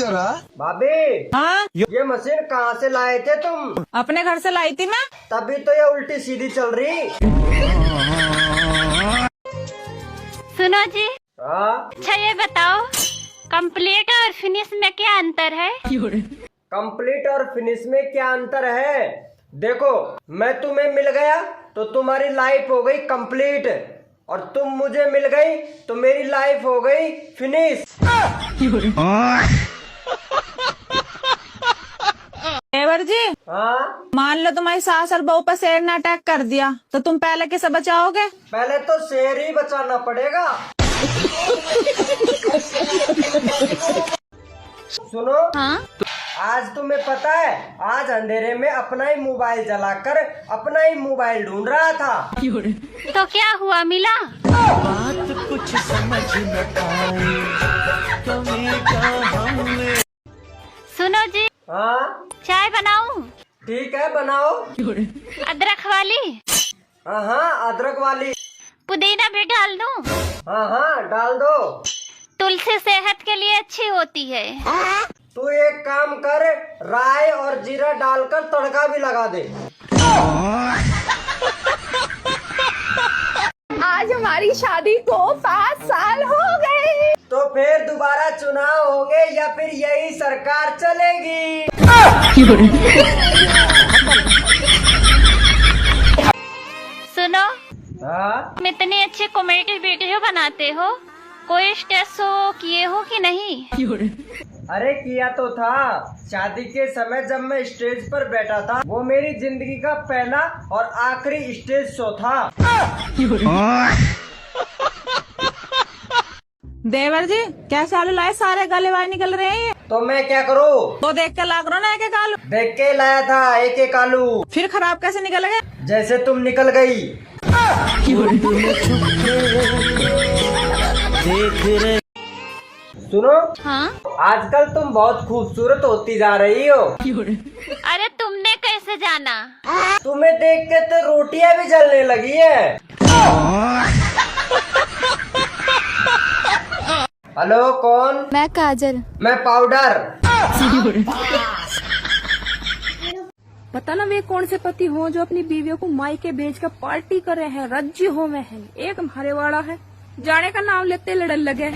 जरा। भाभी, हाँ, ये मशीन कहाँ से लाए थे तुम? अपने घर से लाई थी मैं। तभी तो ये उल्टी सीधी चल रही। सुनो जी, हाँ, अच्छा ये बताओ, कंप्लीट और फिनिश में क्या अंतर है? कंप्लीट और फिनिश में क्या अंतर है? देखो, मैं तुम्हें मिल गया तो तुम्हारी लाइफ हो गई कंप्लीट, और तुम मुझे मिल गई तो मेरी लाइफ हो गई फिनिश। देवर जी, हाँ, मान लो तुम्हारी सास और बहू पर शेर ने अटैक कर दिया तो तुम पहले किसे बचाओगे? पहले तो शेर ही बचाना पड़ेगा। सुनो, हाँ? आज तुम्हें पता है, आज अंधेरे में अपना ही मोबाइल जलाकर अपना ही मोबाइल ढूंढ रहा था। तो क्या हुआ, मिला? बात कुछ समझ न आई, कमी का हमने। सुनो जी, हाँ, चाय बनाऊं? ठीक है, बनाओ। अदरक वाली? हाँ हाँ, अदरक वाली। पुदीना भी डाल दूं? हाँ हाँ, डाल दो। तुलसी सेहत के लिए अच्छी होती है। तू एक काम कर, राई और जीरा डालकर तड़का भी लगा दे। आज हमारी शादी को 5 साल हो गए। तो फिर दोबारा चुनाव होंगे या फिर यही सरकार चलेगी? सुनो, हाँ, तुम इतनी अच्छी कॉमेडी वीडियो बनाते हो, कोई स्टेज शो किए हो कि नहीं? अरे किया तो था। शादी के समय जब मैं स्टेज पर बैठा था, वो मेरी जिंदगी का पहला और आखिरी स्टेज शो था। देवर जी, क्या चालू लाए? सारे गाले बाहर निकल रहे हैं। तो मैं क्या करूँ? तो देख के लाग रहा ना एक एक आलू। देख के लाया था एक एक आलू। फिर खराब कैसे निकल गए? जैसे तुम निकल गई। देख रहे। सुनो, हाँ? आजकल तुम बहुत खूबसूरत होती जा रही हो। अरे तुमने कैसे जाना? तुम्हें देख के तो रोटियां भी जलने लगी है। हेलो, कौन? मैं काजल। मैं पाउडर। पता ना वे कौन से पति हो जो अपनी बीवियों को मायके भेज कर पार्टी कर रहे हैं, रज्जी हो में है। एक हमारे वाला है, जाने का नाम लेते लड़न लगे।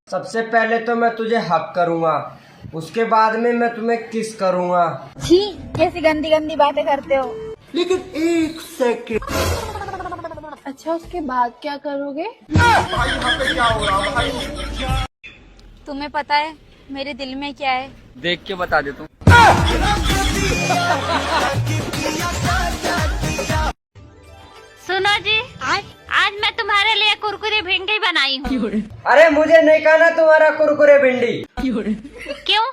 सबसे पहले तो मैं तुझे हक करूँगा, उसके बाद में मैं तुम्हें किस करूँगा। छी, कैसी गंदी गंदी बातें करते हो। लेकिन एक सेकंड। अच्छा, उसके बाद क्या करोगे? तुम्हें पता है मेरे दिल में क्या है? देख के बता दे तुम। सुनो जी, आज मैं तुम्हारे लिए कुरकुरी भिंडी बनाई हूँ। अरे मुझे नहीं खाना तुम्हारा कुरकुरे भिंडी। क्यों?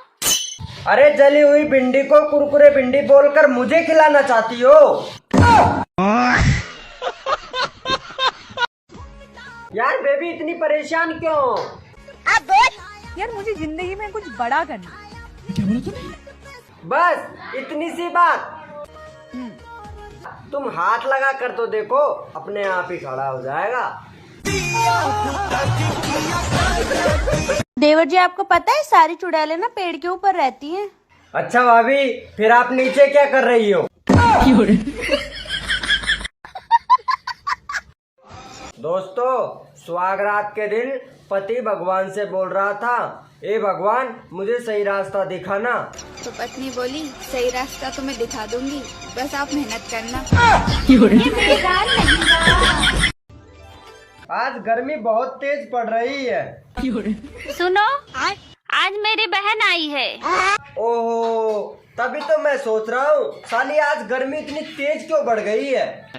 अरे जली हुई भिंडी को कुरकुरे भिंडी बोलकर मुझे खिलाना चाहती हो? यार बेबी, इतनी परेशान क्यों? यार मुझे जिंदगी में कुछ बड़ा करना। बस इतनी सी बात। तुम हाथ लगा कर तो देखो, अपने आप ही खड़ा हो जाएगा। देवर जी, आपको पता है सारी चुड़ैलें ना पेड़ के ऊपर रहती हैं। अच्छा भाभी, फिर आप नीचे क्या कर रही हो? दोस्तों, सुहागरात के दिन पति भगवान से बोल रहा था, ए भगवान, मुझे सही रास्ता दिखाना। तो पत्नी बोली, सही रास्ता तो मैं दिखा दूंगी, बस आप मेहनत करना। आज गर्मी बहुत तेज पड़ रही है। सुनो, आज मेरी बहन आई है। ओहो, तभी तो मैं सोच रहा हूँ, साली आज गर्मी इतनी तेज क्यों बढ़ गई है।